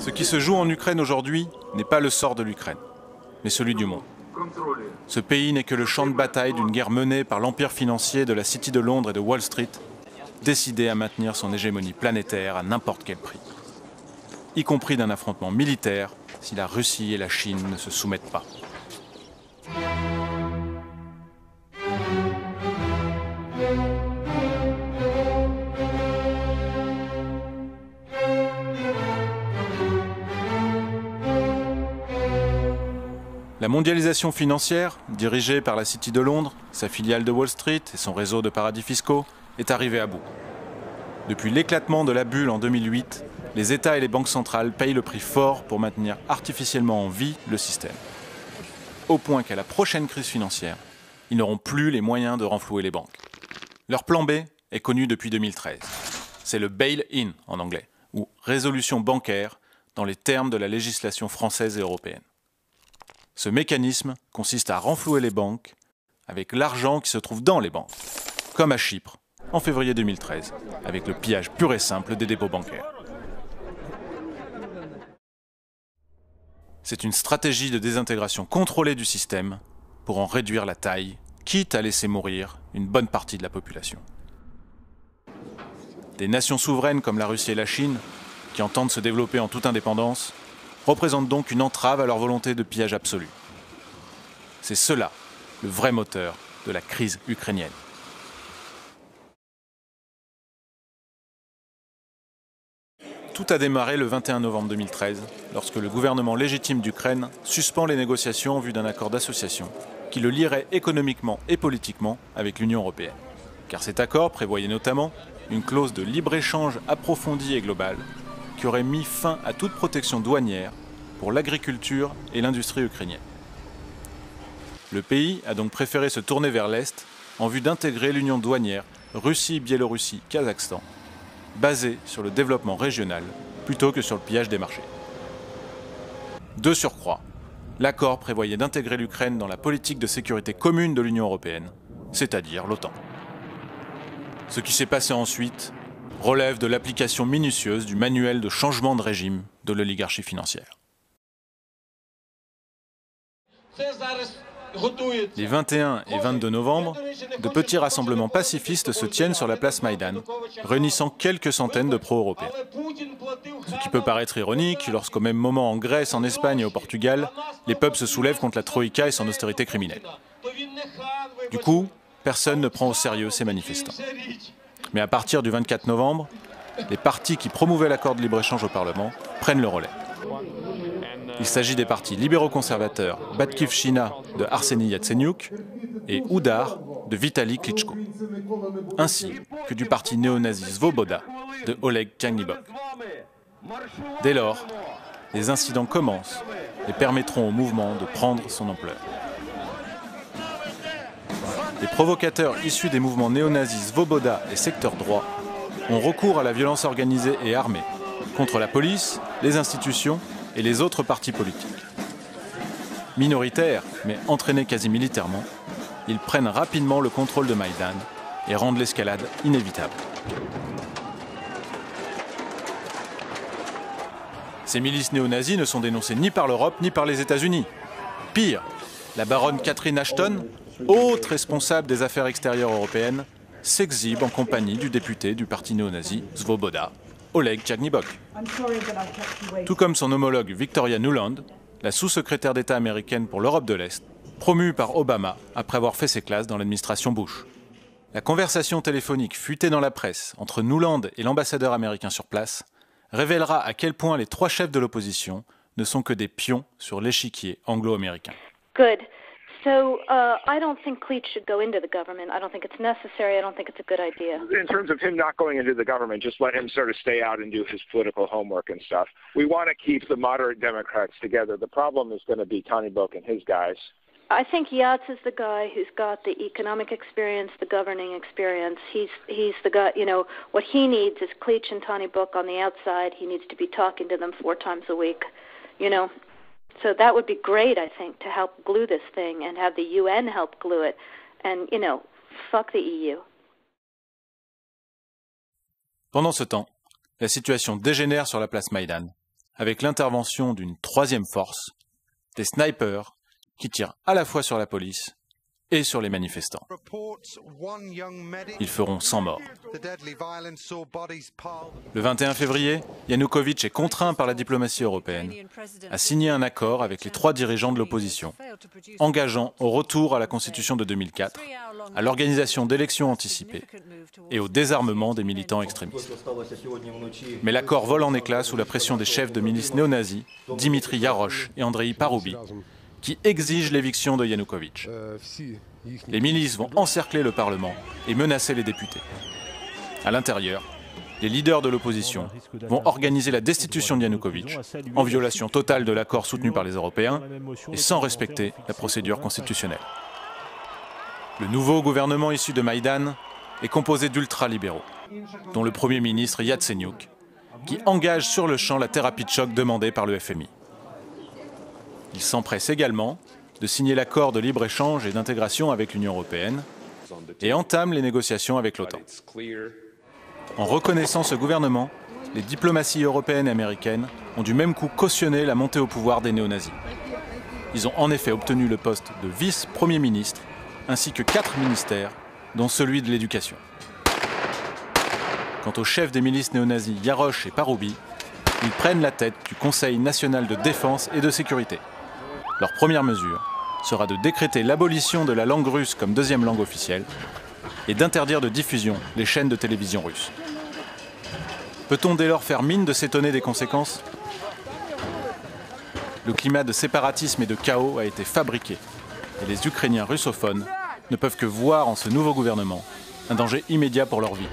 Ce qui se joue en Ukraine aujourd'hui n'est pas le sort de l'Ukraine, mais celui du monde. Ce pays n'est que le champ de bataille d'une guerre menée par l'empire financier de la City de Londres et de Wall Street, décidé à maintenir son hégémonie planétaire à n'importe quel prix, y compris d'un affrontement militaire si la Russie et la Chine ne se soumettent pas. La mondialisation financière, dirigée par la City de Londres, sa filiale de Wall Street et son réseau de paradis fiscaux, est arrivée à bout. Depuis l'éclatement de la bulle en 2008, les États et les banques centrales payent le prix fort pour maintenir artificiellement en vie le système. Au point qu'à la prochaine crise financière, ils n'auront plus les moyens de renflouer les banques. Leur plan B est connu depuis 2013. C'est le bail-in en anglais, ou résolution bancaire dans les termes de la législation française et européenne. Ce mécanisme consiste à renflouer les banques avec l'argent qui se trouve dans les banques, comme à Chypre en février 2013, avec le pillage pur et simple des dépôts bancaires. C'est une stratégie de désintégration contrôlée du système pour en réduire la taille, quitte à laisser mourir une bonne partie de la population. Des nations souveraines comme la Russie et la Chine, qui entendent se développer en toute indépendance, représentent donc une entrave à leur volonté de pillage absolu. C'est cela, le vrai moteur de la crise ukrainienne. Tout a démarré le 21 novembre 2013, lorsque le gouvernement légitime d'Ukraine suspend les négociations en vue d'un accord d'association qui le lierait économiquement et politiquement avec l'Union européenne. Car cet accord prévoyait notamment une clause de libre-échange approfondie et globale qui aurait mis fin à toute protection douanière pour l'agriculture et l'industrie ukrainienne. Le pays a donc préféré se tourner vers l'Est en vue d'intégrer l'union douanière Russie, Biélorussie, Kazakhstan, basée sur le développement régional plutôt que sur le pillage des marchés. De surcroît, l'accord prévoyait d'intégrer l'Ukraine dans la politique de sécurité commune de l'Union européenne, c'est-à-dire l'OTAN. Ce qui s'est passé ensuite relève de l'application minutieuse du manuel de changement de régime de l'oligarchie financière. Les 21 et 22 novembre, de petits rassemblements pacifistes se tiennent sur la place Maïdan, réunissant quelques centaines de pro-européens. Ce qui peut paraître ironique lorsqu'au même moment en Grèce, en Espagne et au Portugal, les peuples se soulèvent contre la Troïka et son austérité criminelle. Du coup, personne ne prend au sérieux ces manifestants. Mais à partir du 24 novembre, les partis qui promouvaient l'accord de libre-échange au Parlement prennent le relais. Il s'agit des partis libéraux-conservateurs Batkivshina de Arseniy Yatsenyuk et Oudar de Vitali Klitschko, ainsi que du parti néo-nazi Svoboda de Oleg Tyagnibok. Dès lors, les incidents commencent et permettront au mouvement de prendre son ampleur. Les provocateurs issus des mouvements néo-nazis Svoboda et Secteur droit ont recours à la violence organisée et armée contre la police, les institutions et les autres partis politiques. Minoritaires, mais entraînés quasi militairement, ils prennent rapidement le contrôle de Maïdan et rendent l'escalade inévitable. Ces milices néo-nazis ne sont dénoncées ni par l'Europe ni par les États-Unis. Pire, la baronne Catherine Ashton, haute responsable des affaires extérieures européennes, s'exhibe en compagnie du député du parti néo-nazi Svoboda, Oleg Tyagnibok. Tout comme son homologue Victoria Nuland, la sous-secrétaire d'État américaine pour l'Europe de l'Est, promue par Obama après avoir fait ses classes dans l'administration Bush. La conversation téléphonique fuitée dans la presse entre Nuland et l'ambassadeur américain sur place révélera à quel point les trois chefs de l'opposition ne sont que des pions sur l'échiquier anglo-américain. Good. So I don't think Cleach should go into the government. I don't think it's necessary. I don't think it's a good idea. In terms of him not going into the government, just let him sort of stay out and do his political homework and stuff. We want to keep the moderate Democrats together. The problem is going to be Tyagnibok and his guys. I think Yats is the guy who's got the economic experience, the governing experience. He's the guy, you know, what he needs is Cleach and Tyagnibok on the outside. He needs to be talking to them 4 times a week, you know. So that would be great, I think, to help glue this thing and have the UN help glue it. And, you know, fuck the EU. Pendant ce temps, la situation dégénère sur la place Maïdan avec l'intervention d'une troisième force, des snipers qui tirent à la fois sur la police et sur les manifestants. Ils feront 100 morts. Le 21 février, Yanukovych est contraint par la diplomatie européenne à signer un accord avec les 3 dirigeants de l'opposition, engageant au retour à la Constitution de 2004, à l'organisation d'élections anticipées et au désarmement des militants extrémistes. Mais l'accord vole en éclats sous la pression des chefs de milices néo-nazis, Dimitri Yarosh et Andrei Paroubi, qui exigent l'éviction de Yanukovych. Les milices vont encercler le Parlement et menacer les députés. À l'intérieur, les leaders de l'opposition vont organiser la destitution de Yanukovych, en violation totale de l'accord soutenu par les Européens et sans respecter la procédure constitutionnelle. Le nouveau gouvernement issu de Maïdan est composé d'ultralibéraux, dont le Premier ministre Yatsenyuk, qui engage sur le champ la thérapie de choc demandée par le FMI. Il s'empresse également de signer l'accord de libre-échange et d'intégration avec l'Union européenne et entame les négociations avec l'OTAN. En reconnaissant ce gouvernement, les diplomaties européennes et américaines ont du même coup cautionné la montée au pouvoir des néo-nazis. Ils ont en effet obtenu le poste de vice-premier ministre ainsi que 4 ministères, dont celui de l'éducation. Quant aux chefs des milices néo-nazis Yarosh et Paroubi, ils prennent la tête du Conseil national de défense et de sécurité. Leur première mesure sera de décréter l'abolition de la langue russe comme deuxième langue officielle et d'interdire de diffusion les chaînes de télévision russes. Peut-on dès lors faire mine de s'étonner des conséquences ? Le climat de séparatisme et de chaos a été fabriqué et les Ukrainiens russophones ne peuvent que voir en ce nouveau gouvernement un danger immédiat pour leur vie.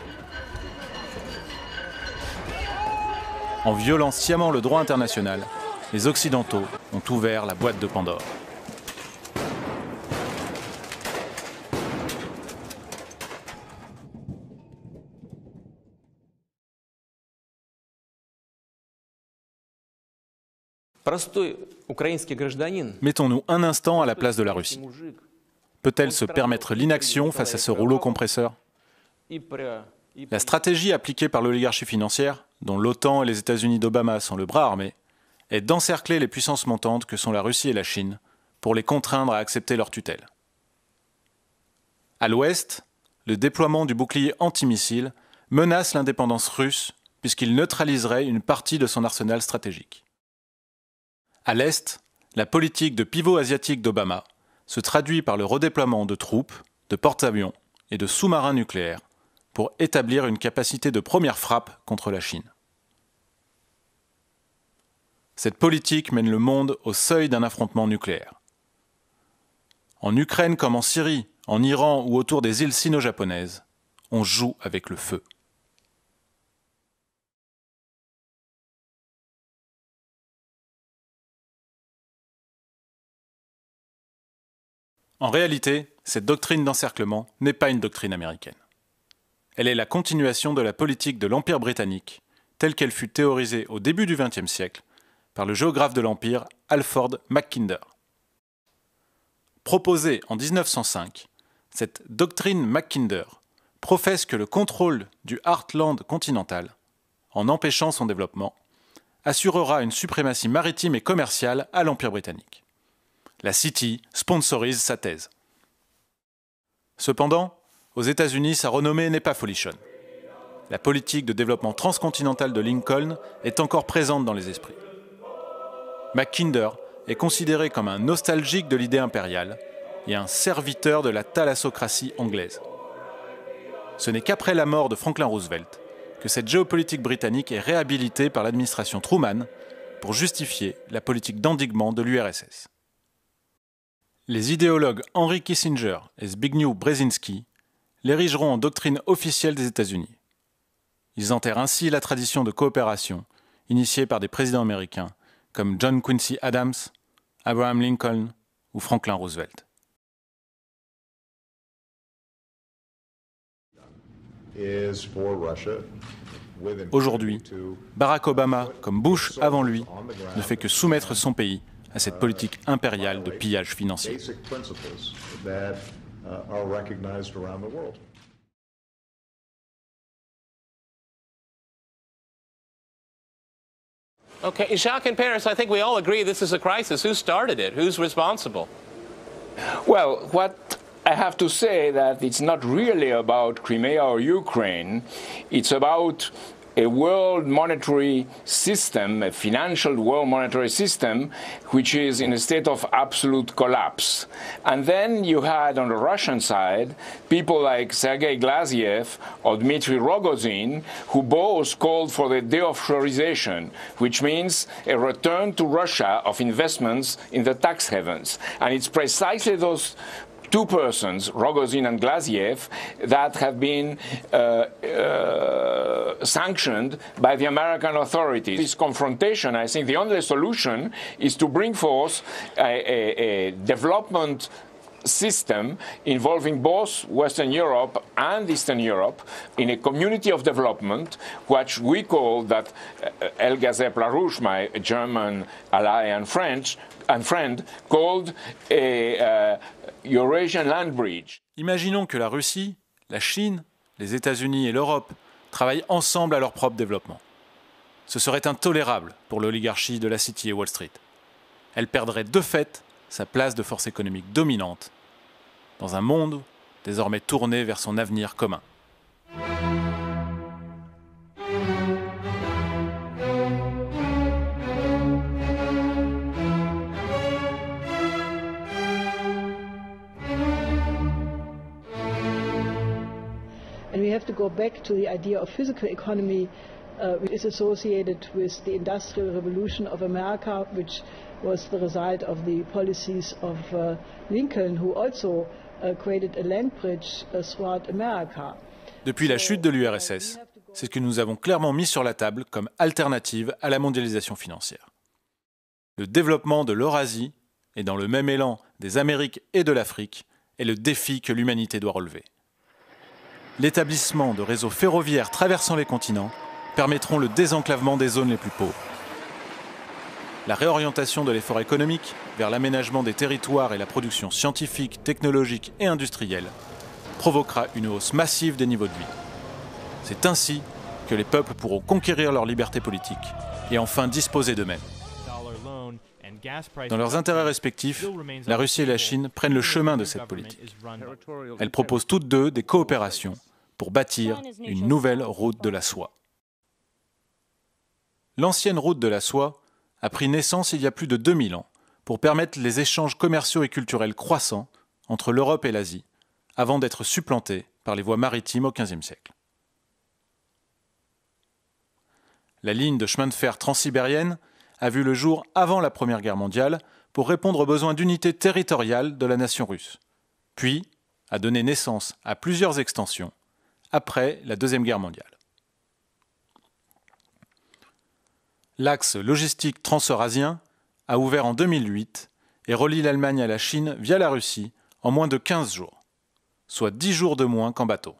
En violant sciemment le droit international, les Occidentaux ont ouvert la boîte de Pandore. Mettons-nous un instant à la place de la Russie. Peut-elle se permettre l'inaction face à ce rouleau compresseur ? La stratégie appliquée par l'oligarchie financière, dont l'OTAN et les États-Unis d'Obama sont le bras armé, est d'encercler les puissances montantes que sont la Russie et la Chine pour les contraindre à accepter leur tutelle. À l'ouest, le déploiement du bouclier antimissile menace l'indépendance russe puisqu'il neutraliserait une partie de son arsenal stratégique. À l'est, la politique de pivot asiatique d'Obama se traduit par le redéploiement de troupes, de porte-avions et de sous-marins nucléaires pour établir une capacité de première frappe contre la Chine. Cette politique mène le monde au seuil d'un affrontement nucléaire. En Ukraine comme en Syrie, en Iran ou autour des îles sino-japonaises, on joue avec le feu. En réalité, cette doctrine d'encerclement n'est pas une doctrine américaine. Elle est la continuation de la politique de l'Empire britannique, telle qu'elle fut théorisée au début du XXe siècle par le géographe de l'Empire Alfred Mackinder. Proposée en 1905, cette doctrine Mackinder professe que le contrôle du Heartland continental, en empêchant son développement, assurera une suprématie maritime et commerciale à l'Empire britannique. La City sponsorise sa thèse. Cependant, aux États-Unis, sa renommée n'est pas folichonne. La politique de développement transcontinental de Lincoln est encore présente dans les esprits. Mackinder est considéré comme un nostalgique de l'idée impériale et un serviteur de la thalassocratie anglaise. Ce n'est qu'après la mort de Franklin Roosevelt que cette géopolitique britannique est réhabilitée par l'administration Truman pour justifier la politique d'endiguement de l'URSS. Les idéologues Henry Kissinger et Zbigniew Brzezinski l'érigeront en doctrine officielle des États-Unis. Ils enterrent ainsi la tradition de coopération initiée par des présidents américains comme John Quincy Adams, Abraham Lincoln ou Franklin Roosevelt. Aujourd'hui, Barack Obama, comme Bush avant lui, ne fait que soumettre son pays à cette politique impériale de pillage financier. Okay, Jacques and Paris, I think we all agree this is a crisis. Who started it? Who's responsible? Well, what I have to say that it's not really about Crimea or Ukraine. It's about a world monetary system, a financial world monetary system, which is in a state of absolute collapse. And then you had on the Russian side people like Sergei Glaziev or Dmitry Rogozin, who both called for the de-offshorization, which means a return to Russia of investments in the tax havens. And it's precisely those two persons, Rogozin and Glaziev, that have been sanctioned by the American authorities. This confrontation, I think the only solution is to bring forth a development system involving both Western Europe and Eastern Europe in a community of development, which we call that Helga Sepp-LaRouche, my German ally and friend, called a Eurasian land bridge. Imaginons que la Russie, la Chine, les États-Unis et l'Europe travaillent ensemble à leur propre développement. Ce serait intolérable pour l'oligarchie de la City et Wall Street. Elle perdrait de fait sa place de force économique dominante dans un monde désormais tourné vers son avenir commun. And we have to go back to the idea of physical economy, which is associated with the Industrial Revolution of America, which was the result of the policies of Lincoln, who also created a land bridge throughout America. Depuis la chute de l'URSS, c'est ce que nous avons clairement mis sur la table comme alternative à la mondialisation financière. Le développement de l'Eurasie, et dans le même élan des Amériques et de l'Afrique, est le défi que l'humanité doit relever. L'établissement de réseaux ferroviaires traversant les continents permettront le désenclavement des zones les plus pauvres. La réorientation de l'effort économique vers l'aménagement des territoires et la production scientifique, technologique et industrielle provoquera une hausse massive des niveaux de vie. C'est ainsi que les peuples pourront conquérir leur liberté politique et enfin disposer d'eux-mêmes. Dans leurs intérêts respectifs, la Russie et la Chine prennent le chemin de cette politique. Elles proposent toutes deux des coopérations pour bâtir une nouvelle route de la soie. L'ancienne route de la soie a pris naissance il y a plus de 2000 ans pour permettre les échanges commerciaux et culturels croissants entre l'Europe et l'Asie, avant d'être supplantée par les voies maritimes au XVe siècle. La ligne de chemin de fer transsibérienne a vu le jour avant la Première Guerre mondiale pour répondre aux besoins d'unité territoriale de la nation russe, puis a donné naissance à plusieurs extensions après la Deuxième Guerre mondiale. L'axe logistique transeurasien a ouvert en 2008 et relie l'Allemagne à la Chine via la Russie en moins de 15 jours, soit 10 jours de moins qu'en bateau.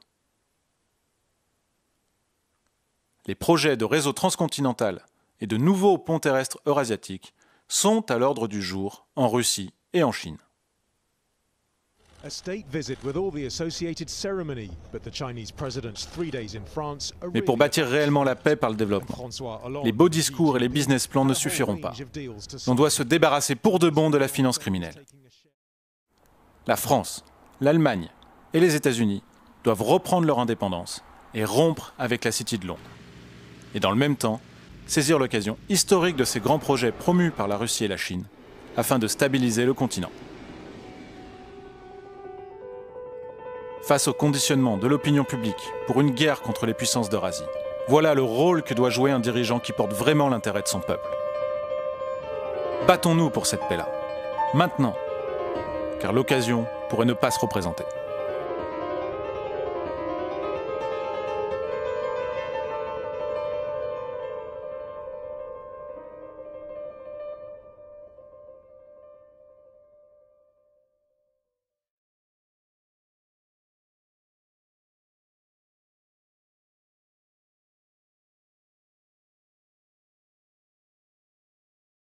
Les projets de réseau transcontinental et de nouveaux ponts terrestres eurasiatiques sont à l'ordre du jour en Russie et en Chine. Mais pour bâtir réellement la paix par le développement, les beaux discours et les business plans ne suffiront pas. On doit se débarrasser pour de bon de la finance criminelle. La France, l'Allemagne et les États-Unis doivent reprendre leur indépendance et rompre avec la City de Londres. Et dans le même temps, saisir l'occasion historique de ces grands projets promus par la Russie et la Chine afin de stabiliser le continent. Face au conditionnement de l'opinion publique pour une guerre contre les puissances d'Eurasie, voilà le rôle que doit jouer un dirigeant qui porte vraiment l'intérêt de son peuple. Battons-nous pour cette paix-là, maintenant, car l'occasion pourrait ne pas se représenter.